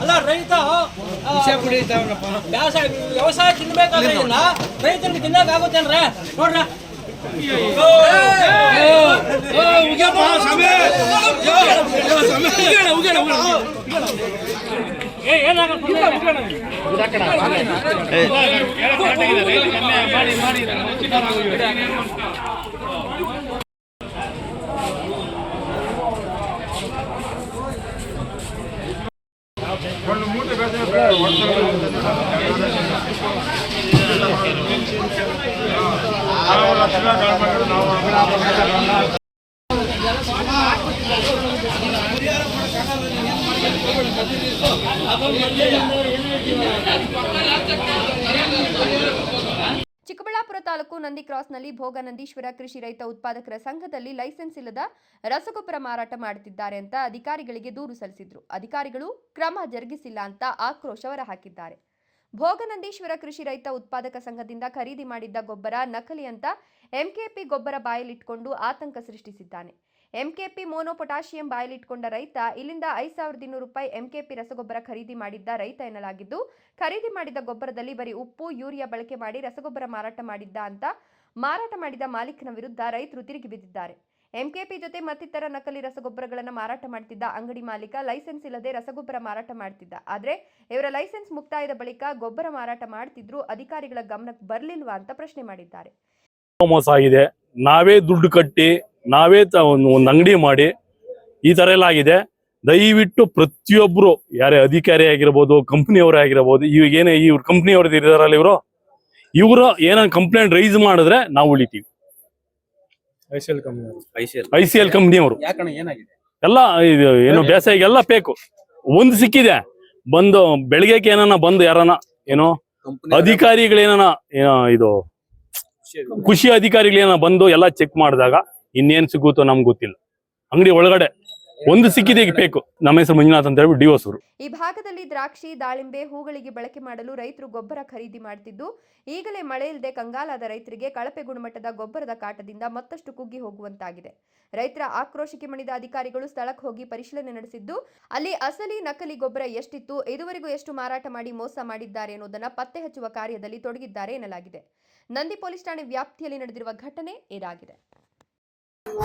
ಅಲ್ಲ ರೈತ ವ್ಯವಸಾಯ ತಿನ್ಬೇಕಾದ್ರೆ ರೈತರಿಗೆ ತಿನ್ನಕ್ಕಾಗುತ್ತೇನ್ರ ನೋಡ್ರ ಚಿಕ್ಕಬಳ್ಳಾಪುರ ತಾಲೂಕು ನಂದಿ ಕ್ರಾಸ್ನಲ್ಲಿ ಭೋಗನಂದೀಶ್ವರ ಕೃಷಿ ರೈತ ಉತ್ಪಾದಕರ ಸಂಘದಲ್ಲಿ ಲೈಸೆನ್ಸ್ ಇಲ್ಲದ ರಸಗೊಬ್ಬರ ಮಾರಾಟ ಮಾಡುತ್ತಿದ್ದಾರೆ ಅಂತ ಅಧಿಕಾರಿಗಳಿಗೆ ದೂರು ಸಲ್ಲಿಸಿದ್ರು. ಅಧಿಕಾರಿಗಳು ಕ್ರಮ ಜರುಗಿಸಿಲ್ಲ ಅಂತ ಆಕ್ರೋಶ ಹೊರಹಾಕಿದ್ದಾರೆ. ಭೋಗನಂದೀಶ್ವರ ಕೃಷಿ ರೈತ ಉತ್ಪಾದಕ ಸಂಘದಿಂದ ಖರೀದಿ ಮಾಡಿದ್ದ ಗೊಬ್ಬರ ನಕಲಿ ಅಂತ ಎಂಕೆಪಿ ಗೊಬ್ಬರ ಬಾಯಲ್ಲಿಟ್ಕೊಂಡು ಆತಂಕ ಸೃಷ್ಟಿಸಿದ್ದಾನೆ. ಎಂಕೆಪಿ ಮೋನೋ ಪೊಟ್ಯಾಷಿಯಂ ಬಾಯಲ್ಲಿಟ್ಕೊಂಡ ರೈತ ಇಲ್ಲಿಂದ 5200 ರೂಪಾಯಿ ಎಂಕೆಪಿ ರಸಗೊಬ್ಬರ ಖರೀದಿ ಮಾಡಿದ್ದ ರೈತ ಎನ್ನಲಾಗಿದ್ದು, ಖರೀದಿ ಮಾಡಿದ ಗೊಬ್ಬರದಲ್ಲಿ ಬರೀ ಉಪ್ಪು, ಯೂರಿಯಾ ಬಳಕೆ ಮಾಡಿ ರಸಗೊಬ್ಬರ ಮಾರಾಟ ಮಾಡಿದ್ದ ಅಂತ ಮಾರಾಟ ಮಾಡಿದ ಮಾಲೀಕನ ವಿರುದ್ಧ ರೈತರು ತಿರುಗಿ ಬಿದ್ದಿದ್ದಾರೆ. ಎಂಕೆಪಿ ಜೊತೆ ಮತ್ತಿತರ ನಕಲಿ ರಸಗೊಬ್ಬರಗಳನ್ನು ಮಾರಾಟ ಮಾಡುತ್ತಿದ್ದ ಅಂಗಡಿ ಮಾಲೀಕ ಲೈಸೆನ್ಸ್ ಇಲ್ಲದೆ ರಸಗೊಬ್ಬರ ಮಾರಾಟ ಮಾಡುತ್ತಿದ್ದ. ಆದರೆ ಇವರ ಲೈಸೆನ್ಸ್ ಮುಕ್ತಾಯದ ಬಳಿಕ ಗೊಬ್ಬರ ಮಾರಾಟ ಮಾಡುತ್ತಿದ್ರು, ಅಧಿಕಾರಿಗಳ ಗಮನಕ್ಕೆ ಬರಲಿಲ್ವಾ ಅಂತ ಪ್ರಶ್ನೆ ಮಾಡಿದ್ದಾರೆ. ಮೋಸ ಆಗಿದೆ, ನಾವೇ ದುಡ್ಡು ಕಟ್ಟಿ ನಾವೇ ಒಂದು ಅಂಗಡಿ ಮಾಡಿ ಈ ತರ ಎಲ್ಲ ಆಗಿದೆ. ದಯವಿಟ್ಟು ಪ್ರತಿಯೊಬ್ರು ಯಾರೇ ಅಧಿಕಾರಿ ಆಗಿರ್ಬೋದು, ಕಂಪ್ನಿಯವರೇ ಆಗಿರ್ಬೋದು, ಇವಾಗೇನೇ ಇವ್ರ ಕಂಪ್ನಿಯವ್ರದ್ದು ಇದಾರಲ್ಲ ಇವರು ಏನ ಕಂಪ್ಲೇಂಟ್ ರೈಸ್ ಮಾಡಿದ್ರೆ ನಾವು ಉಳಿತೀವಿ. ICL ಕಂಪ್ನಿಯವರು ಎಲ್ಲ ಏನು ಬೇಸಾಯಿಗೆ ಎಲ್ಲ ಬೇಕು. ಒಂದು ಸಿಕ್ಕಿದೆ, ಬಂದು ಬೆಳಿಗ್ಗೆ ಏನಾನ ಬಂದು ಯಾರನ ಏನೋ ಅಧಿಕಾರಿಗಳೇನ ಇದು ಖುಷಿ ಅಧಿಕಾರಿಗಳೇನ ಬಂದು ಎಲ್ಲ ಚೆಕ್ ಮಾಡಿದಾಗ ಇನ್ನೇನ್ ಸಿಗುತ್ತೋ ನಮ್ಗೆ ಗೊತ್ತಿಲ್ಲ. ಅಂಗಡಿ ಒಳಗಡೆ ಒಂದು ಸಿಕ್ಕಿದೆ ಬೇಕು. ನಮ್ಮ ಹೆಸರು ಮಂಜುನಾಥ್ ಅಂತ ಹೇಳಿ ಡಿವೋಸೂರು. ಈ ಭಾಗದಲ್ಲಿ ದ್ರಾಕ್ಷಿ, ದಾಳಿಂಬೆ ಹೂಗಳಿಗೆ ಬಳಕೆ ಮಾಡಲು ರೈತರು ಗೊಬ್ಬರ ಖರೀದಿ ಮಾಡುತ್ತಿದ್ದು, ಈಗಲೇ ಮಳೆ ಇಲ್ಲದೆ ಕಂಗಾಲಾದ ರೈತರಿಗೆ ಕಳಪೆ ಗುಣಮಟ್ಟದ ಗೊಬ್ಬರದ ಕಾಟದಿಂದ ಮತ್ತಷ್ಟು ಕುಗ್ಗಿ ಹೋಗುವಂತಾಗಿದೆ. ರೈತರ ಆಕ್ರೋಶಕ್ಕೆ ಮಣಿದ ಅಧಿಕಾರಿಗಳು ಸ್ಥಳಕ್ಕೆ ಹೋಗಿ ಪರಿಶೀಲನೆ ನಡೆಸಿದ್ದು, ಅಲ್ಲಿ ಅಸಲಿ ನಕಲಿ ಗೊಬ್ಬರ ಎಷ್ಟಿತ್ತು, ಇದುವರೆಗೂ ಎಷ್ಟು ಮಾರಾಟ ಮಾಡಿ ಮೋಸ ಮಾಡಿದ್ದಾರೆ ಎನ್ನುವುದನ್ನು ಪತ್ತೆ ಹಚ್ಚುವ ಕಾರ್ಯದಲ್ಲಿ ತೊಡಗಿದ್ದಾರೆ ಎನ್ನಲಾಗಿದೆ. ನಂದಿ ಪೊಲೀಸ್ ಠಾಣೆ ವ್ಯಾಪ್ತಿಯಲ್ಲಿ ನಡೆದಿರುವ ಘಟನೆ ಇದಾಗಿದೆ.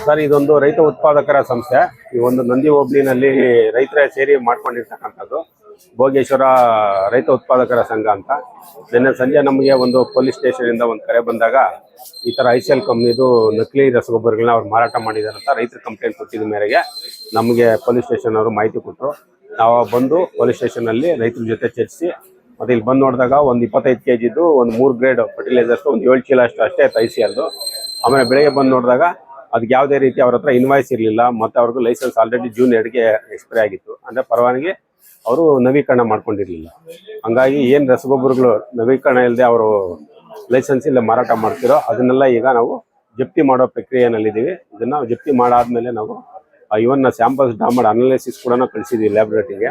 ಸರ್, ಇದೊಂದು ರೈತ ಉತ್ಪಾದಕರ ಸಂಸ್ಥೆ. ಈ ಒಂದು ನಂದಿ ಹೋಬಳಿನಲ್ಲಿ ರೈತರ ಸೇರಿ ಮಾಡ್ಕೊಂಡಿರ್ತಕ್ಕಂಥದ್ದು ಭೋಗೇಶ್ವರ ರೈತ ಉತ್ಪಾದಕರ ಸಂಘ ಅಂತ. ನಿನ್ನೆ ಸಂಜೆ ನಮಗೆ ಒಂದು ಪೊಲೀಸ್ ಸ್ಟೇಷನ್ ಇಂದ ಒಂದು ಕರೆ ಬಂದಾಗ ಈ ತರ ICL ಕಂಪ್ನಿದು ನಕಲಿ ರಸಗೊಬ್ಬರಗಳನ್ನ ಅವ್ರು ಮಾರಾಟ ಮಾಡಿದಾರೆ ಅಂತ ರೈತರ ಕಂಪ್ಲೇಂಟ್ ಕೊಟ್ಟಿದ್ದ ಮೇರೆಗೆ ನಮಗೆ ಪೊಲೀಸ್ ಸ್ಟೇಷನ್ ಅವರು ಮಾಹಿತಿ ಕೊಟ್ಟರು. ನಾವು ಬಂದು ಪೊಲೀಸ್ ಸ್ಟೇಷನ್ ಅಲ್ಲಿ ರೈತರ ಜೊತೆ ಚರ್ಚಿಸಿ ಮತ್ತೆ ಇಲ್ಲಿ ಬಂದು ನೋಡಿದಾಗ ಒಂದು 25 kgದು ಒಂದು 3 ಗ್ರೇಡ್ ಫರ್ಟಿಲೈಸರ್ಸ್ ಒಂದು 7 ಚೀಲ ಅಷ್ಟೇ ಇತ್ತು ICLದು. ಆಮೇಲೆ ಬೆಳಗ್ಗೆ ಬಂದು ನೋಡಿದಾಗ ಅದಕ್ಕೆ ಯಾವುದೇ ರೀತಿ ಅವ್ರ ಹತ್ರ ಇನ್ವಾಯ್ಸ್ ಇರಲಿಲ್ಲ. ಮತ್ತು ಅವ್ರಿಗೂ ಲೈಸೆನ್ಸ್ ಆಲ್ರೆಡಿ June 2ಗೆ ಎಕ್ಸ್ಪೈರಿ ಆಗಿತ್ತು. ಅಂದರೆ ಪರವಾನಗಿ ಅವರು ನವೀಕರಣ ಮಾಡ್ಕೊಂಡಿರಲಿಲ್ಲ. ಹಂಗಾಗಿ ಏನು ರಸಗೊಬ್ಬರಗಳು ನವೀಕರಣ ಇಲ್ಲದೆ ಅವರು ಲೈಸೆನ್ಸ್ ಇಲ್ಲ ಮಾರಾಟ ಮಾಡ್ತಿರೋ ಅದನ್ನೆಲ್ಲ ಈಗ ನಾವು ಜಪ್ತಿ ಮಾಡೋ ಪ್ರಕ್ರಿಯೆಯಲ್ಲಿದ್ದೀವಿ. ಇದನ್ನು ಜಪ್ತಿ ಮಾಡಾದ್ಮೇಲೆ ನಾವು ಇವನ್ನ ಸ್ಯಾಂಪಲ್ಸ್ ಡ್ರಾ ಮಾಡಿ ಅನಾಲಿಸಿಸ್ ಕೂಡ ಕಳಿಸಿದ್ವಿ ಲ್ಯಾಬ್ರೇಟರಿಗೆ.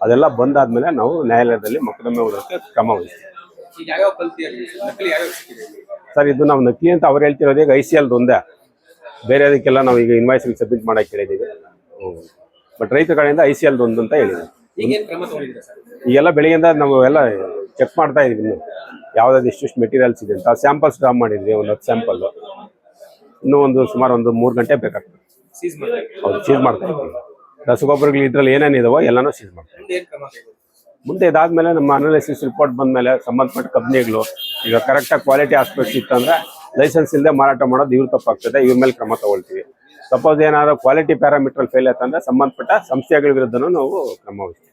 ಅದೆಲ್ಲ ಬಂದಾದ್ಮೇಲೆ ನಾವು ನ್ಯಾಯಾಲಯದಲ್ಲಿ ಮೊಕದ್ದಮೆ ಹೂಡೋಕ್ಕೆ ಕ್ರಮ ವಹಿಸ್ತೀವಿ. ಸರ್, ಇದು ನಾವು ನಕಲಿ ಅಂತ ಅವ್ರು ಹೇಳ್ತಿರೋದು ಈಗ ICLದು ಒಂದೇ, ಬೇರೆ ಅದಕ್ಕೆಲ್ಲ ನಾವು ಈಗ ಇನ್ವಾಯ್ಸ್ ಸಬ್ಮಿಟ್ ಮಾಡಕ್ಕೆ ಹೇಳಿದ್ದೀವಿ. ಬಟ್ ರೈತರ ಕಡೆಯಿಂದ ICLದು ಒಂದು ಅಂತ ಹೇಳಿದ್ದೀವಿ. ಈಗೆಲ್ಲ ಬೆಳಗ್ಗೆಯಿಂದ ನಾವು ಎಲ್ಲ ಚೆಕ್ ಮಾಡ್ತಾ ಇದೀವಿ. ಇನ್ನು ಯಾವ್ದಾದ್ರು ಎಷ್ಟು ಮೆಟೀರಿಯಲ್ಸ್ ಇದೆ ಅಂತ ಸ್ಯಾಂಪಲ್ಸ್ ಡ್ರಾ ಮಾಡಿದ್ವಿ, ಒಂದು 10 ಸ್ಯಾಂಪಲ್. ಇನ್ನೂ ಸುಮಾರು ಒಂದು 3 ಗಂಟೆ ಬೇಕಾಗ್ತದೆ. ಹೌದು, ಸೀಸ್ ಮಾಡ್ತಾ ಇದ್ದೀವಿ. ರಸಗೊಬ್ಬರಗಳು ಇದ್ರಲ್ಲಿ ಏನೇನಿದಾವೋ ಎಲ್ಲಾನು ಸೀಸ್ ಮಾಡ್ತೀವಿ. ಮುಂದೆ ಇದಾದ್ಮೇಲೆ ನಮ್ಮ ಅನಾಲಿಸಿಸ್ ರಿಪೋರ್ಟ್ ಬಂದ್ಮೇಲೆ ಸಂಬಂಧಪಟ್ಟ ಕಂಪ್ನಿಗಳು ಈಗ ಕರೆಕ್ಟಾಗಿ ಕ್ವಾಲಿಟಿ ಆಸ್ಪೆಕ್ಟ್ಸ್ ಇತ್ತಂದ್ರೆ ಲೈಸೆನ್ಸ್ ಇಲ್ಲದೆ ಮಾರಾಟ ಮಾಡೋದು ಇವ್ರು ತಪ್ಪಾಗ್ತದೆ. ಇವ್ರ ಮೇಲೆ ಕ್ರಮ ತಗೊಳ್ತೀವಿ. ಸಪೋಸ್ ಏನಾದ್ರು ಕ್ವಾಲಿಟಿ ಪ್ಯಾರಾಮೀಟರ್ ಫೇಲ್ ಆಯ್ತಂದ್ರೆ ಸಂಬಂಧಪಟ್ಟ ಸಂಸ್ಥೆಗಳ ವಿರುದ್ಧನೂ ನಾವು ಕ್ರಮ ವಹಿಸ್ತೀವಿ.